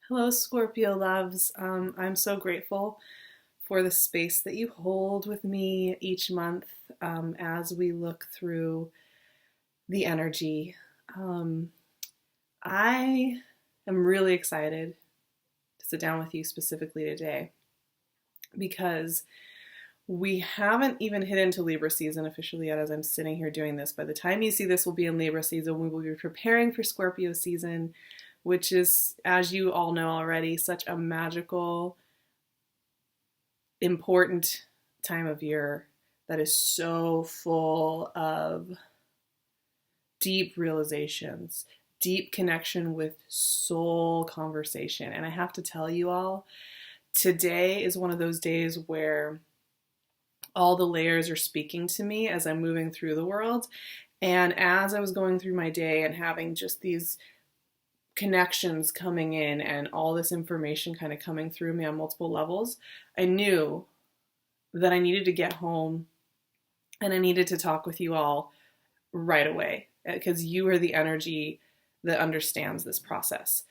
Hello, Scorpio loves. I'm so grateful for the space that you hold with me each month as we look through the energy. Um, I am really excited to sit down with you specifically today because we haven't even hit into Libra season officially yet as I'm sitting here doing this. By the time you see this, we'll be in Libra season. We will be preparing for Scorpio season, which is, as you all know already, such a magical, important time of year that is so full of deep realizations, deep connection with soul conversation. And I have to tell you all, today is one of those days where all the layers are speaking to me as I'm moving through the world. And as I was going through my day and having just these connections coming in and all this information kind of coming through me on multiple levels, I knew that I needed to get home and I needed to talk with you all right away because you are the energy that understands this process.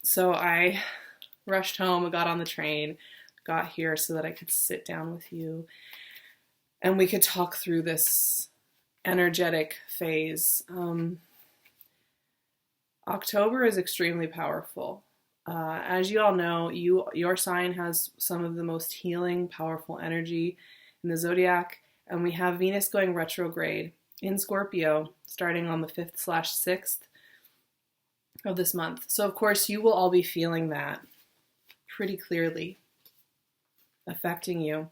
So I rushed home, I got on the train, got here so that I could sit down with you and we could talk through this energetic phase. October is extremely powerful. As you all know, your sign has some of the most healing, powerful energy in the zodiac, and we have Venus going retrograde in Scorpio starting on the 5th/6th of this month. So of course you will all be feeling that pretty clearly affecting you.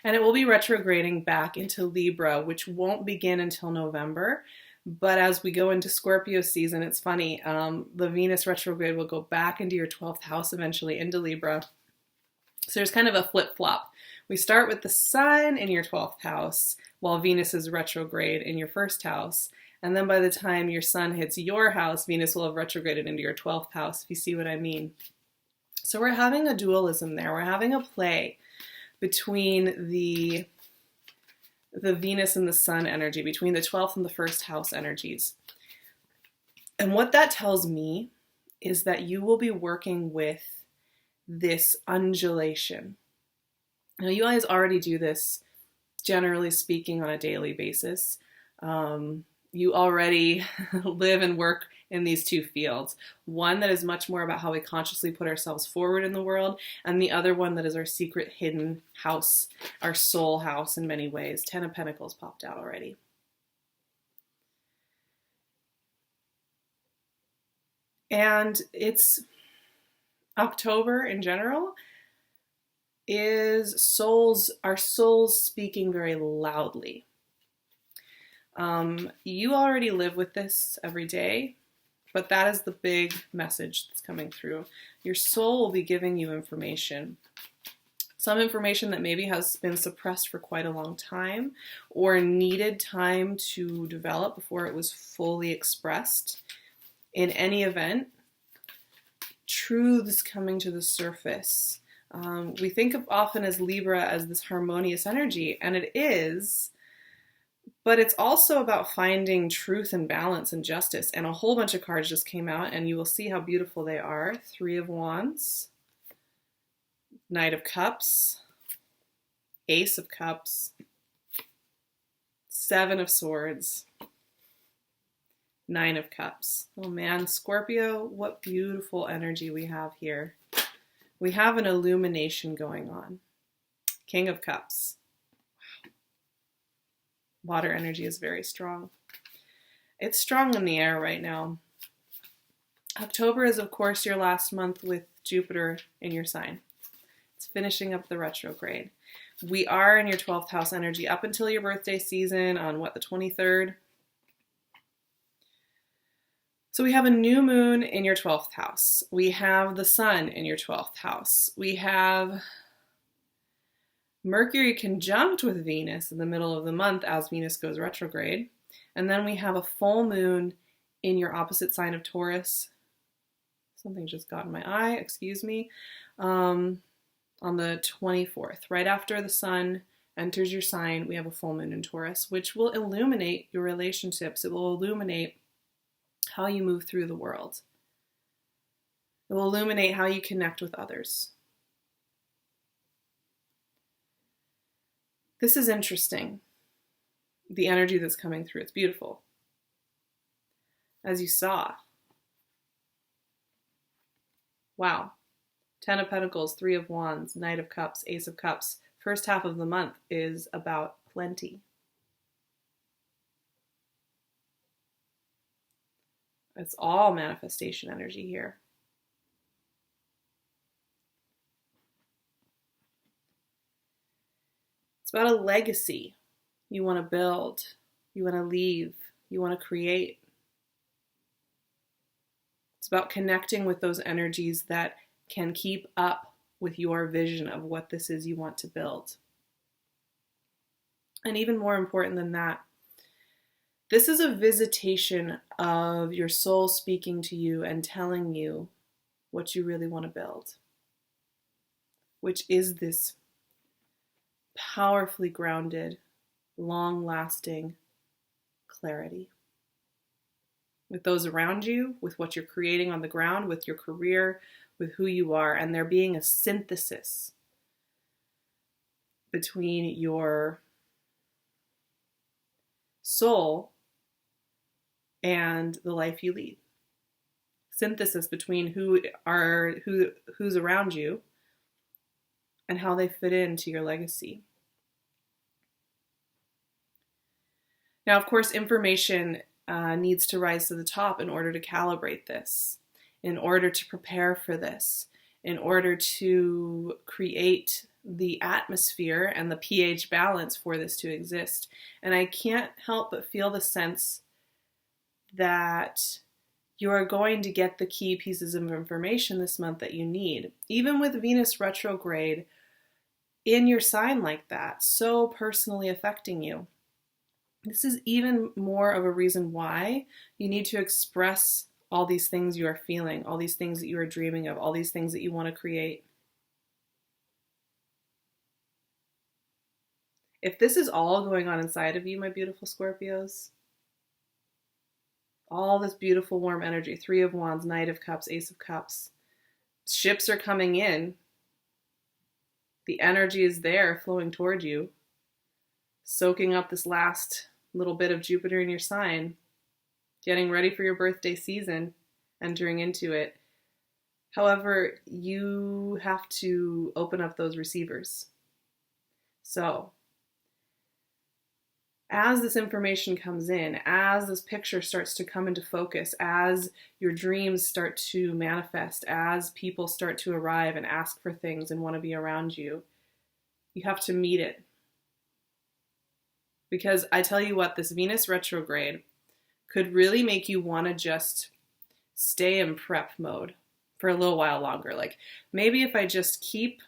And it will be retrograding back into Libra, which won't begin until November. But as we go into Scorpio season, it's funny, the Venus retrograde will go back into your 12th house eventually, into Libra. So there's kind of a flip-flop. We start with the sun in your 12th house, while Venus is retrograde in your first house. And then by the time your sun hits your house, Venus will have retrograded into your 12th house, if you see what I mean. So we're having a dualism there. We're having a play between the Venus and the sun energy, between the 12th and the first house energies. And what that tells me is that you will be working with this undulation. Now, you guys already do this, generally speaking, on a daily basis. You already live and work in these two fields. One that is much more about how we consciously put ourselves forward in the world, and the other one that is our secret hidden house, our soul house in many ways. 10 of Pentacles popped out already. And it's October in general is our souls speaking very loudly. You already live with this every day, but that is the big message that's coming through. Your soul will be giving you information. Some information that maybe has been suppressed for quite a long time or needed time to develop before it was fully expressed. In any event, truths coming to the surface. We think of often as Libra as this harmonious energy, and it is. But it's also about finding truth and balance and justice. And a whole bunch of cards just came out, and you will see how beautiful they are. 3 of Wands, Knight of Cups, Ace of Cups, 7 of Swords, 9 of Cups. Oh man, Scorpio, what beautiful energy we have here. We have an illumination going on. King of Cups. Water energy is very strong. It's strong in the air right now. October is, of course, your last month with Jupiter in your sign. It's finishing up the retrograde. We are in your 12th house energy up until your birthday season on, the 23rd? So we have a new moon in your 12th house. We have the sun in your 12th house. We have Mercury conjunct with Venus in the middle of the month as Venus goes retrograde. And then we have a full moon in your opposite sign of Taurus. Something just got in my eye, excuse me. On the 24th, right after the sun enters your sign, we have a full moon in Taurus, which will illuminate your relationships. It will illuminate how you move through the world. It will illuminate how you connect with others. This is interesting. The energy that's coming through, it's beautiful. As you saw. Wow. 10 of Pentacles, 3 of Wands, Knight of Cups, Ace of Cups. First half of the month is about plenty. It's all manifestation energy here. It's about a legacy you want to build, you want to leave, you want to create. It's about connecting with those energies that can keep up with your vision of what this is you want to build. And even more important than that, this is a visitation of your soul speaking to you and telling you what you really want to build, which is this powerfully grounded, long-lasting clarity. With those around you, with what you're creating on the ground, with your career, with who you are, and there being a synthesis between your soul and the life you lead. Synthesis between who's around you and how they fit into your legacy. Now, of course, information needs to rise to the top in order to calibrate this, in order to prepare for this, in order to create the atmosphere and the pH balance for this to exist. And I can't help but feel the sense that you are going to get the key pieces of information this month that you need. Even with Venus retrograde in your sign like that, so personally affecting you. This is even more of a reason why you need to express all these things you are feeling, all these things that you are dreaming of, all these things that you want to create. If this is all going on inside of you, my beautiful Scorpios, all this beautiful warm energy, 3 of Wands, Knight of Cups, Ace of Cups, ships are coming in. The energy is there flowing toward you, soaking up this last little bit of Jupiter in your sign, getting ready for your birthday season, entering into it. However, you have to open up those receivers. So, as this information comes in, as this picture starts to come into focus, as your dreams start to manifest, as people start to arrive and ask for things and want to be around you, you have to meet it. Because I tell you what, this Venus retrograde could really make you want to just stay in prep mode for a little while longer. Like, maybe if I just keep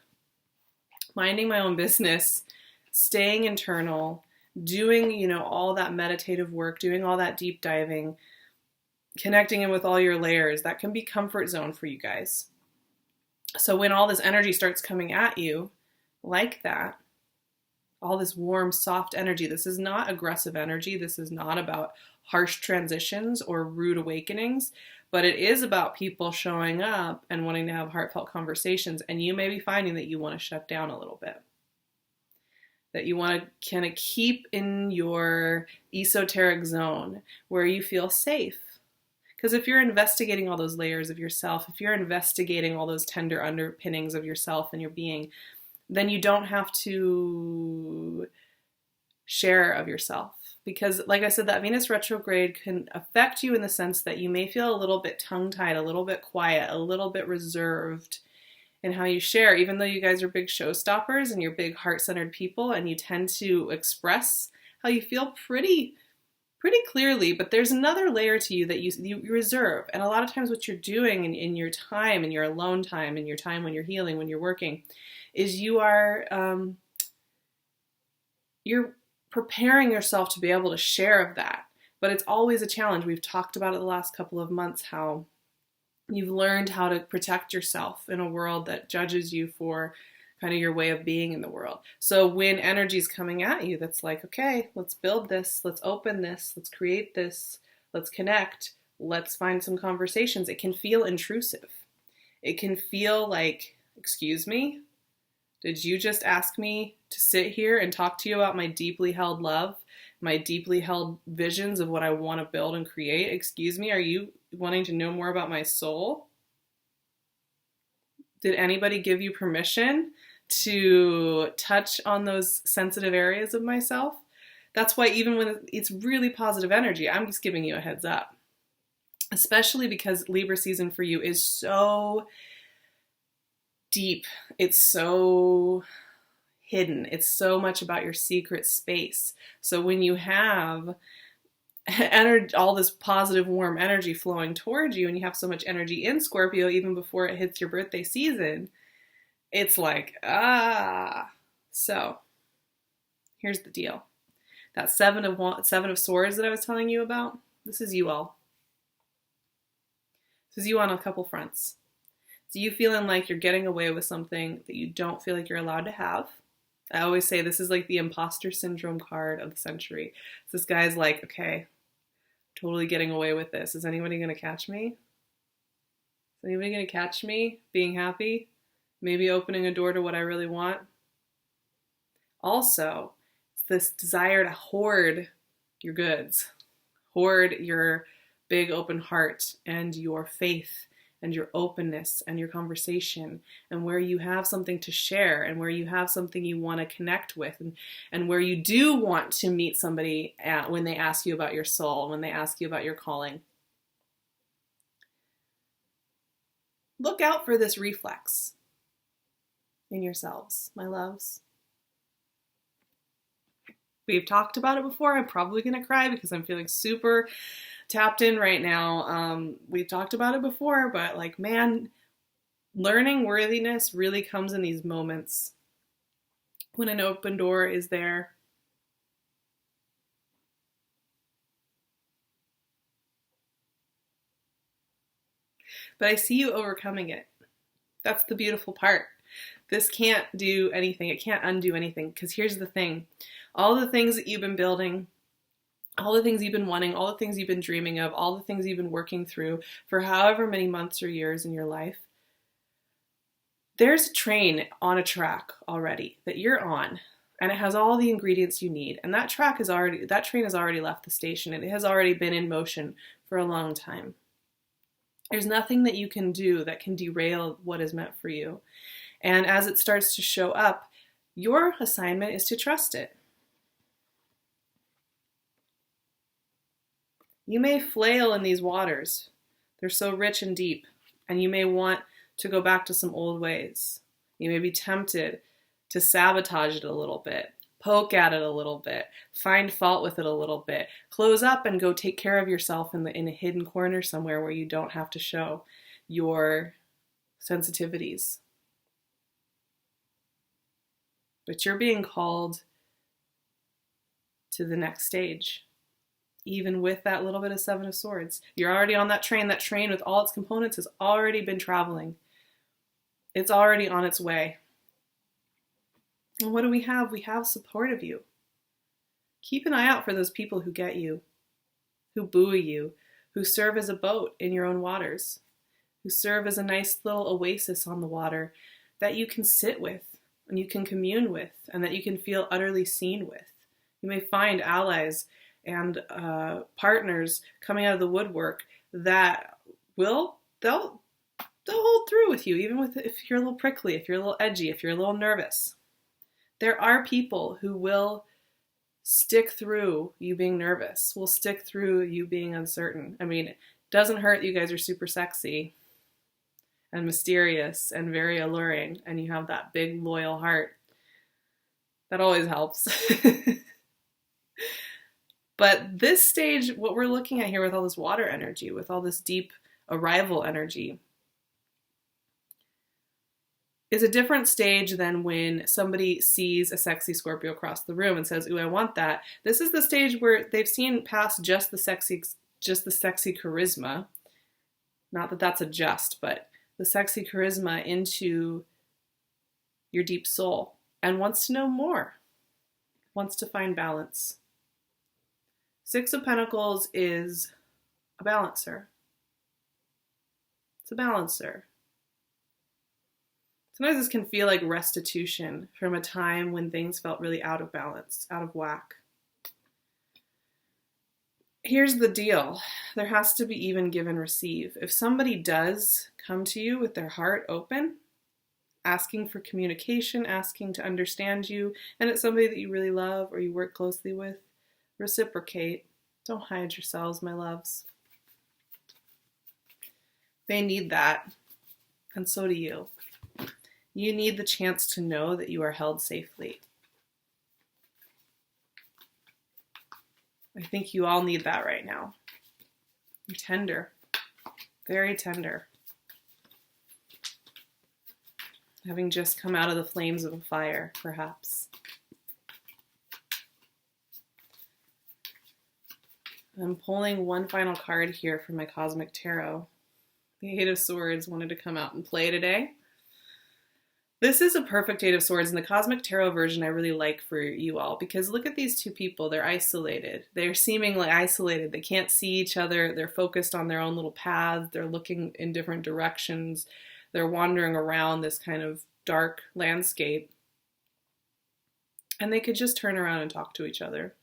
minding my own business, staying internal, doing, all that meditative work, doing all that deep diving, connecting in with all your layers, that can be comfort zone for you guys. So when all this energy starts coming at you like that, all this warm, soft energy, this is not aggressive energy. This is not about harsh transitions or rude awakenings, but it is about people showing up and wanting to have heartfelt conversations. And you may be finding that you want to shut down a little bit, that you want to kind of keep in your esoteric zone where you feel safe. Because if you're investigating all those layers of yourself, if you're investigating all those tender underpinnings of yourself and your being, then you don't have to share of yourself. Because like I said, that Venus retrograde can affect you in the sense that you may feel a little bit tongue-tied, a little bit quiet, a little bit reserved in how you share, even though you guys are big showstoppers and you're big heart-centered people and you tend to express how you feel pretty clearly, but there's another layer to you that you reserve. And a lot of times what you're doing in your time, in your alone time, in your time when you're healing, when you're working, is you're preparing yourself to be able to share of that. But it's always a challenge. We've talked about it the last couple of months, how you've learned how to protect yourself in a world that judges you for kind of your way of being in the world. So when energy's coming at you, that's like, okay, let's build this, let's open this, let's create this, let's connect, let's find some conversations. It can feel intrusive. It can feel like, excuse me, did you just ask me to sit here and talk to you about my deeply held love, my deeply held visions of what I want to build and create? Excuse me, are you wanting to know more about my soul? Did anybody give you permission to touch on those sensitive areas of myself? That's why even when it's really positive energy, I'm just giving you a heads up. Especially because Libra season for you is so deep. It's so hidden. It's so much about your secret space. So when you have all this positive, warm energy flowing towards you, and you have so much energy in Scorpio even before it hits your birthday season, it's like, So here's the deal. That seven of swords that I was telling you about, this is you all. This is you on a couple fronts. So you feeling like you're getting away with something that you don't feel like you're allowed to have. I always say this is like the imposter syndrome card of the century. So this guy's like, okay, totally getting away with this. Is anybody going to catch me? Is anybody going to catch me being happy? Maybe opening a door to what I really want? Also, it's this desire to hoard your goods, hoard your big open heart and your faith and your openness and your conversation, and where you have something to share and where you have something you want to connect with, and where you do want to meet somebody when they ask you about your soul, when they ask you about your calling. Look out for this reflex in yourselves, my loves. We've talked about it before. I'm probably going to cry because I'm feeling super tapped in right now. We've talked about it before, but like, man, learning worthiness really comes in these moments when an open door is there. But I see you overcoming it. That's the beautiful part. This can't do anything. It can't undo anything, because here's the thing. All the things that you've been building, all the things you've been wanting, all the things you've been dreaming of, all the things you've been working through for however many months or years in your life, there's a train on a track already that you're on, and it has all the ingredients you need. And that train has already left the station, and it has already been in motion for a long time. There's nothing that you can do that can derail what is meant for you. And as it starts to show up, your assignment is to trust it. You may flail in these waters. They're so rich and deep, and you may want to go back to some old ways. You may be tempted to sabotage it a little bit, poke at it a little bit, find fault with it a little bit, close up and go take care of yourself in a hidden corner somewhere where you don't have to show your sensitivities. But you're being called to the next stage. Even with that little bit of Seven of Swords. You're already on that train. That train with all its components has already been traveling. It's already on its way. And what do we have? We have support of you. Keep an eye out for those people who get you, who buoy you, who serve as a boat in your own waters, who serve as a nice little oasis on the water that you can sit with and you can commune with and that you can feel utterly seen with. You may find allies and partners coming out of the woodwork that they'll hold through with you, even if you're a little prickly, if you're a little edgy, if you're a little nervous. There are people who will stick through you being nervous, will stick through you being uncertain. I mean, it doesn't hurt that you guys are super sexy and mysterious and very alluring, and you have that big loyal heart. That always helps. But this stage, what we're looking at here with all this water energy, with all this deep arrival energy, is a different stage than when somebody sees a sexy Scorpio across the room and says, ooh, I want that. This is the stage where they've seen past just the sexy charisma. Not that that's a just, but the sexy charisma into your deep soul and wants to know more, wants to find balance. Six of Pentacles is a balancer. It's a balancer. Sometimes this can feel like restitution from a time when things felt really out of balance, out of whack. Here's the deal. There has to be even give and receive. If somebody does come to you with their heart open, asking for communication, asking to understand you, and it's somebody that you really love or you work closely with, reciprocate. Don't hide yourselves, my loves. They need that, and so do you. You need the chance to know that you are held safely. I think you all need that right now. You're tender, very tender. Having just come out of the flames of a fire, perhaps. I'm pulling one final card here from my Cosmic Tarot. The Eight of Swords wanted to come out and play today. This is a perfect Eight of Swords, and the Cosmic Tarot version I really like for you all, because look at these two people. They're isolated. They're seemingly isolated. They can't see each other. They're focused on their own little paths. They're looking in different directions. They're wandering around this kind of dark landscape. And they could just turn around and talk to each other.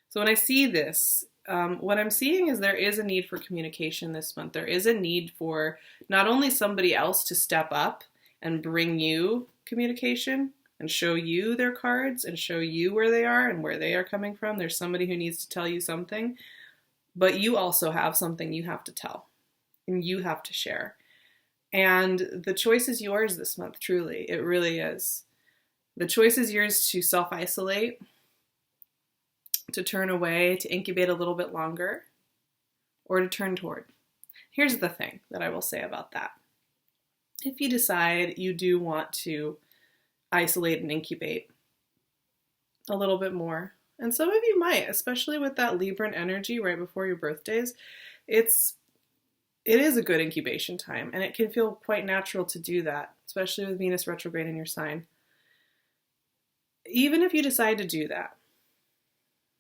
So when I see this, what I'm seeing is there is a need for communication this month. There is a need for not only somebody else to step up and bring you communication and show you their cards and show you where they are and where they are coming from. There's somebody who needs to tell you something, but you also have something you have to tell and you have to share. And the choice is yours this month, truly. It really is. The choice is yours to self-isolate, to turn away, to incubate a little bit longer, or to turn toward. Here's the thing that I will say about that. If you decide you do want to isolate and incubate a little bit more, and some of you might, especially with that Libran energy right before your birthdays, it is a good incubation time, and it can feel quite natural to do that, especially with Venus retrograde in your sign. Even if you decide to do that,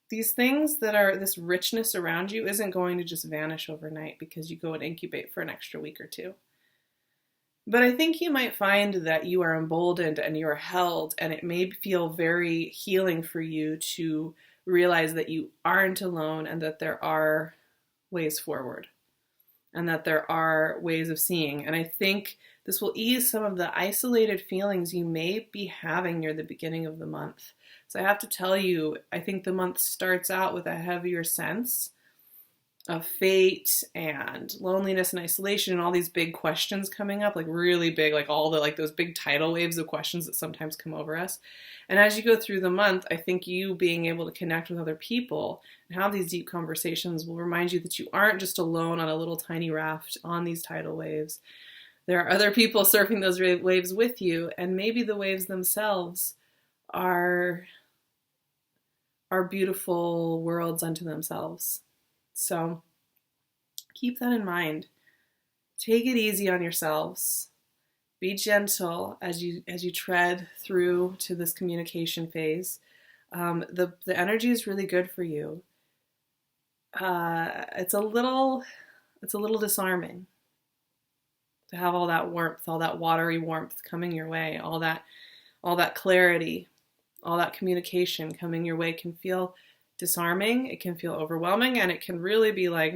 these things that are this richness around you isn't going to just vanish overnight because you go and incubate for an extra week or two. But I think you might find that you are emboldened and you are held, and it may feel very healing for you to realize that you aren't alone and that there are ways forward and that there are ways of seeing. And I think this will ease some of the isolated feelings you may be having near the beginning of the month. So I have to tell you, I think the month starts out with a heavier sense of fate and loneliness and isolation and all these big questions coming up, like really big, like all the, like those big tidal waves of questions that sometimes come over us. And as you go through the month, I think you being able to connect with other people and have these deep conversations will remind you that you aren't just alone on a little tiny raft on these tidal waves. There are other people surfing those waves with you, and maybe the waves themselves are beautiful worlds unto themselves. So keep that in mind. Take it easy on yourselves. Be gentle as you tread through to this communication phase. The energy is really good for you. It's a little disarming to have all that warmth, all that watery warmth coming your way, all that clarity, all that communication coming your way can feel disarming, it can feel overwhelming, and it can really be like,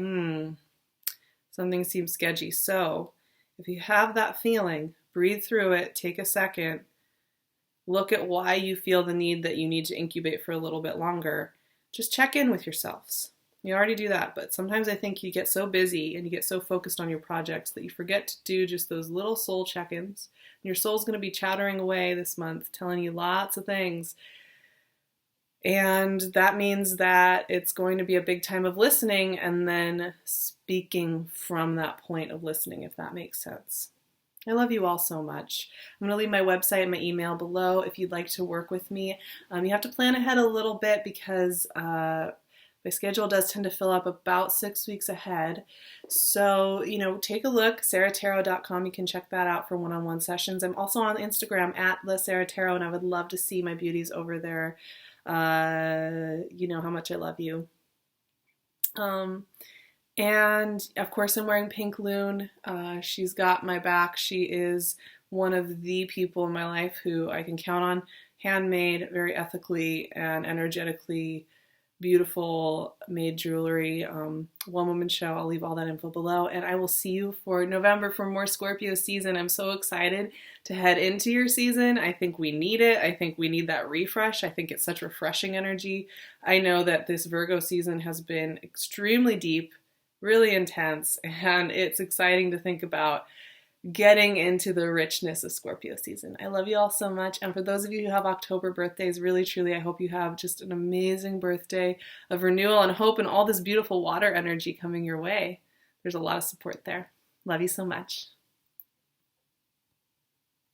something seems sketchy. So if you have that feeling, breathe through it, take a second, look at why you feel the need that you need to incubate for a little bit longer. Just check in with yourselves. You already do that, but sometimes I think you get so busy and you get so focused on your projects that you forget to do just those little soul check-ins. And your soul's going to be chattering away this month, telling you lots of things. And that means that it's going to be a big time of listening and then speaking from that point of listening, if that makes sense. I love you all so much. I'm going to leave my website and my email below if you'd like to work with me. You have to plan ahead a little bit because my schedule does tend to fill up about 6 weeks ahead. So, take a look, SARAHTAROT.com. You can check that out for one-on-one sessions. I'm also on Instagram at @SARAHTAROT, and I would love to see my beauties over there. You know how much I love you. And of course I'm wearing PinkLune. She's got my back. She is one of the people in my life who I can count on. Handmade, very ethically and energetically beautiful made jewelry. One woman show. I'll leave all that info below, and I will see you for November for more Scorpio season. I'm so excited to head into your season. I think we need it. I think we need that refresh. I think it's such refreshing energy. I know that this Virgo season has been extremely deep, really intense, and it's exciting to think about getting into the richness of Scorpio season. I love you all so much. And for those of you who have October birthdays, really, truly, I hope you have just an amazing birthday of renewal and hope and all this beautiful water energy coming your way. There's a lot of support there. Love you so much.